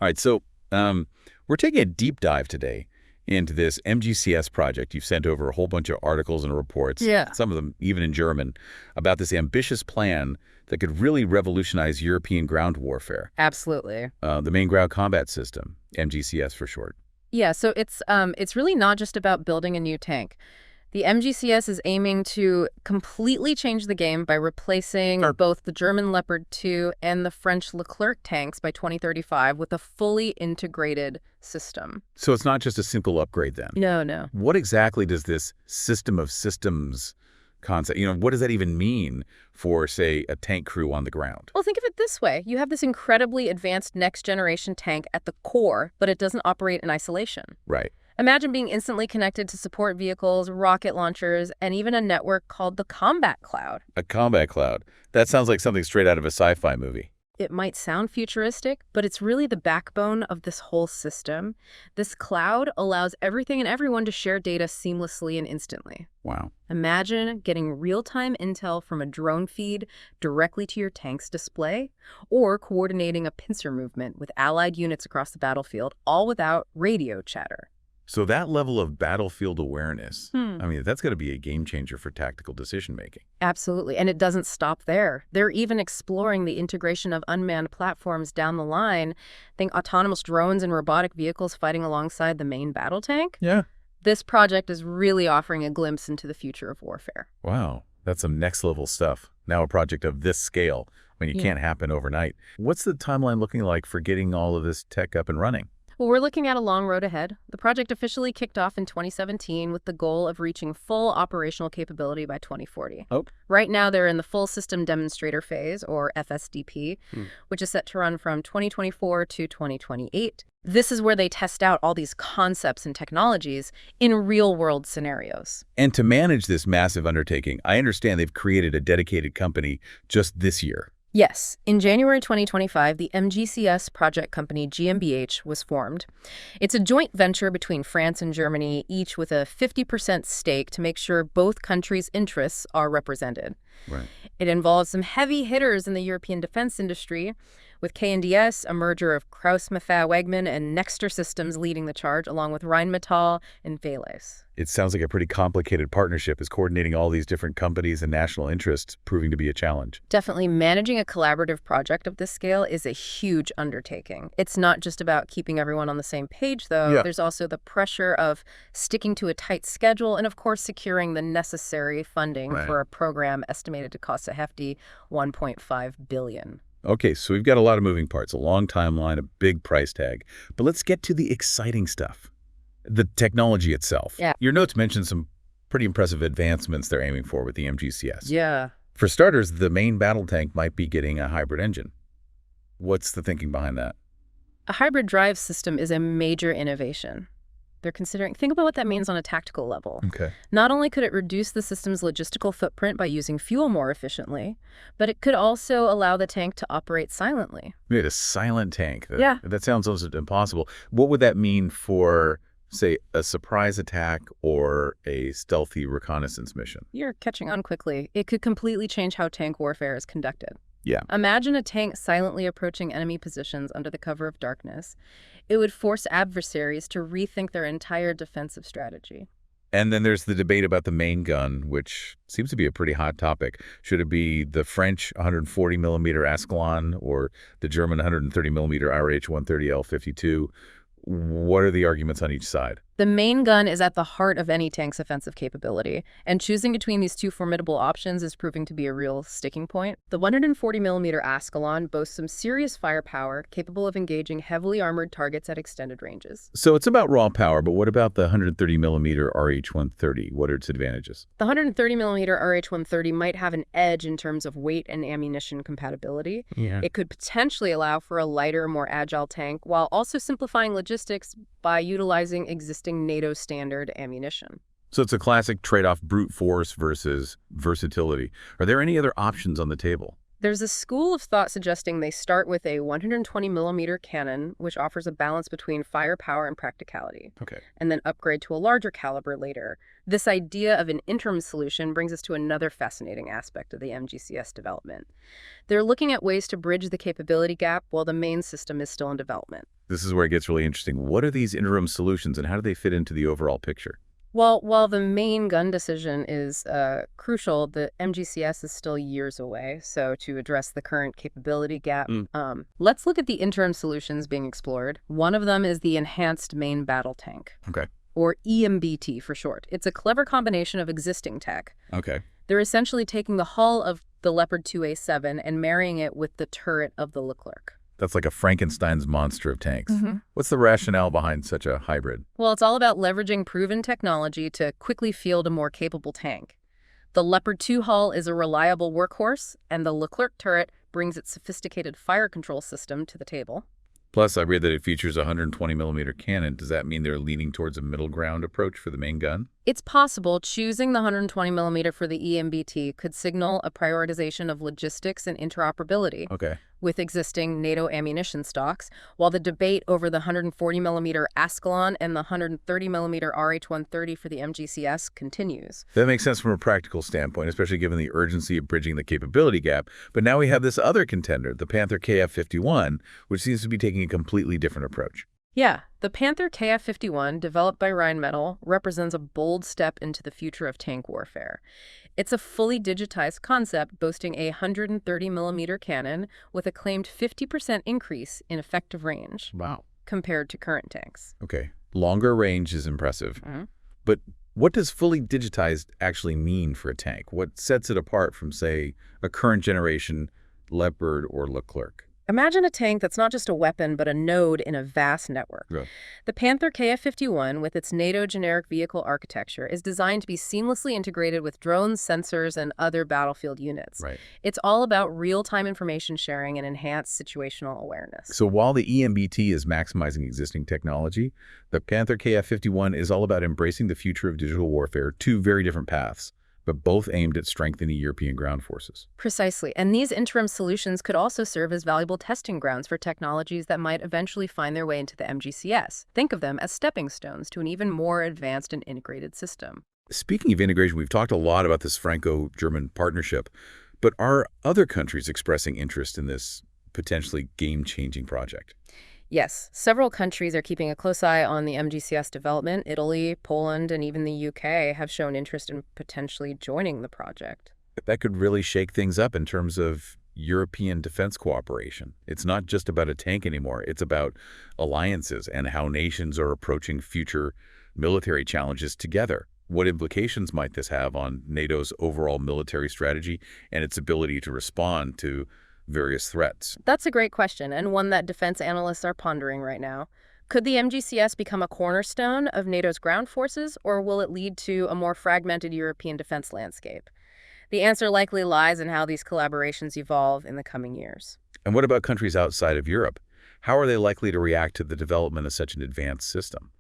All right, so we're taking a deep dive today into this MGCS project. You've sent over a whole bunch of articles and reports, some of them even in German, about this ambitious plan that could really revolutionize European ground warfare. Absolutely. The Main Ground Combat System, MGCS for short. Yeah, so it's really not just about building a new tank. The MGCS is aiming to completely change the game by replacing both the German Leopard 2 and the French Leclerc tanks by 2035 with a fully integrated system. So it's not just a simple upgrade then? No. What exactly does this system of systems concept, what does that even mean for, say, a tank crew on the ground? Well, think of it this way. You have this incredibly advanced next-generation tank at the core, but it doesn't operate in isolation. Right. Imagine being instantly connected to support vehicles, rocket launchers, and even a network called the Combat Cloud. A combat cloud. That sounds like something straight out of a sci-fi movie. It might sound futuristic, but it's really the backbone of this whole system. This cloud allows everything and everyone to share data seamlessly and instantly. Wow. Imagine getting real-time intel from a drone feed directly to your tank's display, or coordinating a pincer movement with allied units across the battlefield, all without radio chatter. So that level of battlefield awareness, that's going to be a game changer for tactical decision-making. Absolutely. And it doesn't stop there. They're even exploring the integration of unmanned platforms down the line. Think autonomous drones and robotic vehicles fighting alongside the main battle tank. Yeah. This project is really offering a glimpse into the future of warfare. Wow. That's some next-level stuff. Now a project of this scale, it can't happen overnight. What's the timeline looking like for getting all of this tech up and running? Well, we're looking at a long road ahead. The project officially kicked off in 2017 with the goal of reaching full operational capability by 2040. Oh. Right now, they're in the full system demonstrator phase, or FSDP, which is set to run from 2024 to 2028. This is where they test out all these concepts and technologies in real-world scenarios. And to manage this massive undertaking, I understand they've created a dedicated company just this year. Yes. In January 2025, the MGCS project company GmbH was formed. It's a joint venture between France and Germany, each with a 50% stake to make sure both countries' interests are represented. Right. It involves some heavy hitters in the European defense industry, with KNDS, a merger of Krauss-Maffei-Wegmann and Nexter Systems leading the charge, along with Rheinmetall and Thales. It sounds like a pretty complicated partnership. Is coordinating all these different companies and national interests proving to be a challenge? Definitely. Managing a collaborative project of this scale is a huge undertaking. It's not just about keeping everyone on the same page, though. Yeah. There's also the pressure of sticking to a tight schedule and, of course, securing the necessary funding for a program estimated to cost a hefty $1.5 billion. Okay, so we've got a lot of moving parts, a long timeline, a big price tag. But let's get to the exciting stuff. The technology itself. Yeah. Your notes mentioned some pretty impressive advancements they're aiming for with the MGCS. Yeah. For starters, the main battle tank might be getting a hybrid engine. What's the thinking behind that? A hybrid drive system is a major innovation. They're considering, think about what that means on a tactical level. Okay. Not only could it reduce the system's logistical footprint by using fuel more efficiently, but it could also allow the tank to operate silently. We had a silent tank. Yeah. That sounds almost impossible. What would that mean for, say, a surprise attack or a stealthy reconnaissance mission? You're catching on quickly. It could completely change how tank warfare is conducted. Yeah. Imagine a tank silently approaching enemy positions under the cover of darkness. It would force adversaries to rethink their entire defensive strategy. And then there's the debate about the main gun, which seems to be a pretty hot topic. Should it be the French 140mm ASCALON or the German 130mm RH-130L52? What are the arguments on each side? The main gun is at the heart of any tank's offensive capability, and choosing between these two formidable options is proving to be a real sticking point. The 140mm ASCALON boasts some serious firepower, capable of engaging heavily armored targets at extended ranges. So it's about raw power, but what about the 130mm RH-130? What are its advantages? The 130mm RH-130 might have an edge in terms of weight and ammunition compatibility. Yeah. It could potentially allow for a lighter, more agile tank, while also simplifying logistics by utilizing existing NATO standard ammunition. So it's a classic trade-off, brute force versus versatility. Are there any other options on the table? There's a school of thought suggesting they start with a 120mm cannon, which offers a balance between firepower and practicality. Okay. And then upgrade to a larger caliber later. This idea of an interim solution brings us to another fascinating aspect of the MGCS development. They're looking at ways to bridge the capability gap while the main system is still in development. This is where it gets really interesting. What are these interim solutions, and how do they fit into the overall picture? Well, while the main gun decision is crucial, the MGCS is still years away. So to address the current capability gap, let's look at the interim solutions being explored. One of them is the Enhanced Main Battle Tank, Okay. or EMBT for short. It's a clever combination of existing tech. Okay. They're essentially taking the hull of the Leopard 2A7 and marrying it with the turret of the Leclerc. That's like a Frankenstein's monster of tanks. What's the rationale behind such a hybrid? Well, it's all about leveraging proven technology to quickly field a more capable tank. The Leopard 2 hull is a reliable workhorse, and the Leclerc turret brings its sophisticated fire control system to the table. Plus, I read that it features a 120-millimeter cannon. Does that mean they're leaning towards a middle ground approach for the main gun? It's possible choosing the 120mm for the EMBT could signal a prioritization of logistics and interoperability Okay. with existing NATO ammunition stocks, while the debate over the 140mm ASCALON and the 130mm RH-130 for the MGCS continues. That makes sense from a practical standpoint, especially given the urgency of bridging the capability gap. But now we have this other contender, the Panther KF-51, which seems to be taking a completely different approach. Yeah, the Panther KF-51, developed by Rheinmetall, represents a bold step into the future of tank warfare. It's a fully digitized concept boasting a 130mm cannon with a claimed 50% increase in effective range. Wow. Compared to current tanks. Okay. Longer range is impressive. But what does fully digitized actually mean for a tank? What sets it apart from, say, a current generation Leopard or Leclerc? Imagine a tank that's not just a weapon, but a node in a vast network. Yeah. The Panther KF-51, with its NATO generic vehicle architecture, is designed to be seamlessly integrated with drones, sensors, and other battlefield units. Right. It's all about real-time information sharing and enhanced situational awareness. So while the EMBT is maximizing existing technology, the Panther KF-51 is all about embracing the future of digital warfare, two very different paths, but both aimed at strengthening European ground forces. Precisely. And these interim solutions could also serve as valuable testing grounds for technologies that might eventually find their way into the MGCS. Think of them as stepping stones to an even more advanced and integrated system. Speaking of integration, we've talked a lot about this Franco-German partnership, but are other countries expressing interest in this potentially game-changing project? Yes, several countries are keeping a close eye on the MGCS development. Italy, Poland, and even the UK have shown interest in potentially joining the project. That could really shake things up in terms of European defense cooperation. It's not just about a tank anymore. It's about alliances and how nations are approaching future military challenges together. What implications might this have on NATO's overall military strategy and its ability to respond to various threats? That's a great question, and one that defense analysts are pondering right now. Could the MGCS become a cornerstone of NATO's ground forces, or will it lead to a more fragmented European defense landscape? The answer likely lies in how these collaborations evolve in the coming years. And what about countries outside of Europe? How are they likely to react to the development of such an advanced system?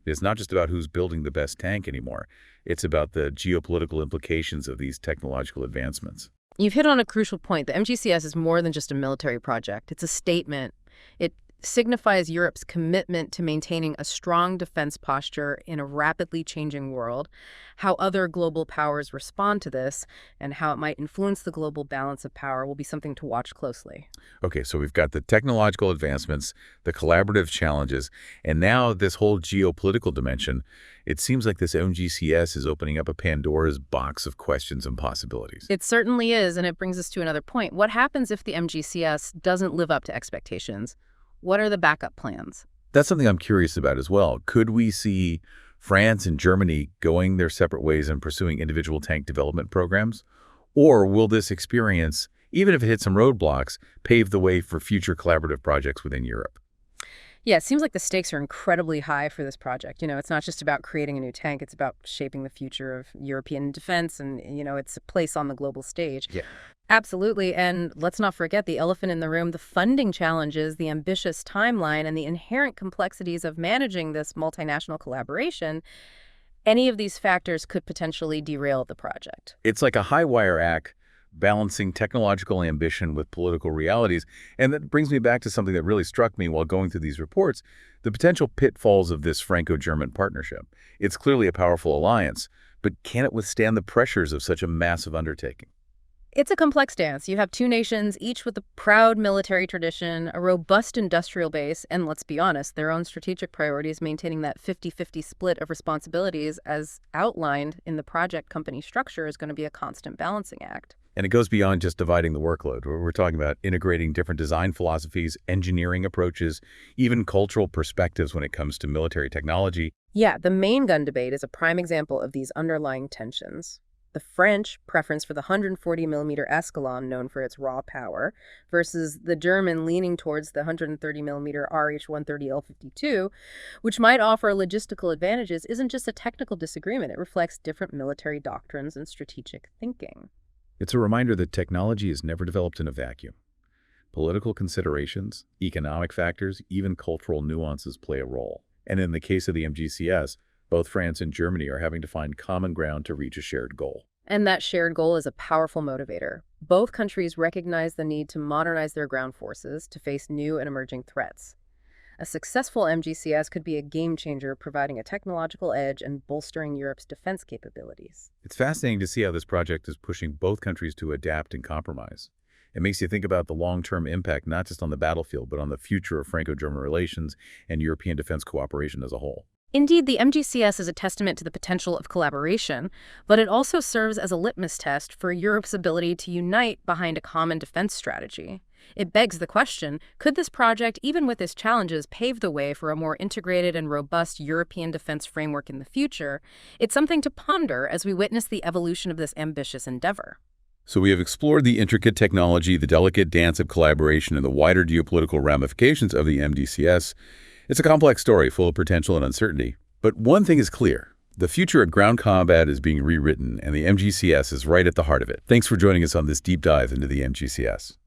It's not just about who's building the best tank anymore. It's about the geopolitical implications of these technological advancements. You've hit on a crucial point. The MGCS is more than just a military project. It's a statement. It signifies Europe's commitment to maintaining a strong defense posture in a rapidly changing world, how other global powers respond to this, and how it might influence the global balance of power will be something to watch closely. Okay, so we've got the technological advancements, the collaborative challenges, and now this whole geopolitical dimension. It seems like this MGCS is opening up a Pandora's box of questions and possibilities. It certainly is, and it brings us to another point. What happens if the MGCS doesn't live up to expectations? What are the backup plans? That's something I'm curious about as well. Could we see France and Germany going their separate ways and pursuing individual tank development programs? Or will this experience, even if it hits some roadblocks, pave the way for future collaborative projects within Europe? Yeah, it seems like the stakes are incredibly high for this project. It's not just about creating a new tank. It's about shaping the future of European defense and, its place on the global stage. Yeah. Absolutely. And let's not forget the elephant in the room, the funding challenges, the ambitious timeline, and the inherent complexities of managing this multinational collaboration. Any of these factors could potentially derail the project. It's like a high-wire act balancing technological ambition with political realities. And that brings me back to something that really struck me while going through these reports, the potential pitfalls of this Franco-German partnership. It's clearly a powerful alliance, but can it withstand the pressures of such a massive undertaking? It's a complex dance. You have two nations, each with a proud military tradition, a robust industrial base, and let's be honest, their own strategic priorities, maintaining that 50-50 split of responsibilities as outlined in the project company structure is going to be a constant balancing act. And it goes beyond just dividing the workload. We're talking about integrating different design philosophies, engineering approaches, even cultural perspectives when it comes to military technology. Yeah, the main gun debate is a prime example of these underlying tensions. The French preference for the 140mm ASCALON, known for its raw power, versus the German leaning towards the 130mm RH-130L52, which might offer logistical advantages, isn't just a technical disagreement. It reflects different military doctrines and strategic thinking. It's a reminder that technology is never developed in a vacuum. Political considerations, economic factors, even cultural nuances play a role. And in the case of the MGCS, both France and Germany are having to find common ground to reach a shared goal. And that shared goal is a powerful motivator. Both countries recognize the need to modernize their ground forces to face new and emerging threats. A successful MGCS could be a game changer, providing a technological edge and bolstering Europe's defense capabilities. It's fascinating to see how this project is pushing both countries to adapt and compromise. It makes you think about the long-term impact, not just on the battlefield, but on the future of Franco-German relations and European defense cooperation as a whole. Indeed, the MGCS is a testament to the potential of collaboration, but it also serves as a litmus test for Europe's ability to unite behind a common defense strategy. It begs the question, could this project, even with its challenges, pave the way for a more integrated and robust European defense framework in the future? It's something to ponder as we witness the evolution of this ambitious endeavor. So we have explored the intricate technology, the delicate dance of collaboration, and the wider geopolitical ramifications of the MGCS. It's a complex story full of potential and uncertainty. But one thing is clear. The future of ground combat is being rewritten, and the MGCS is right at the heart of it. Thanks for joining us on this deep dive into the MGCS.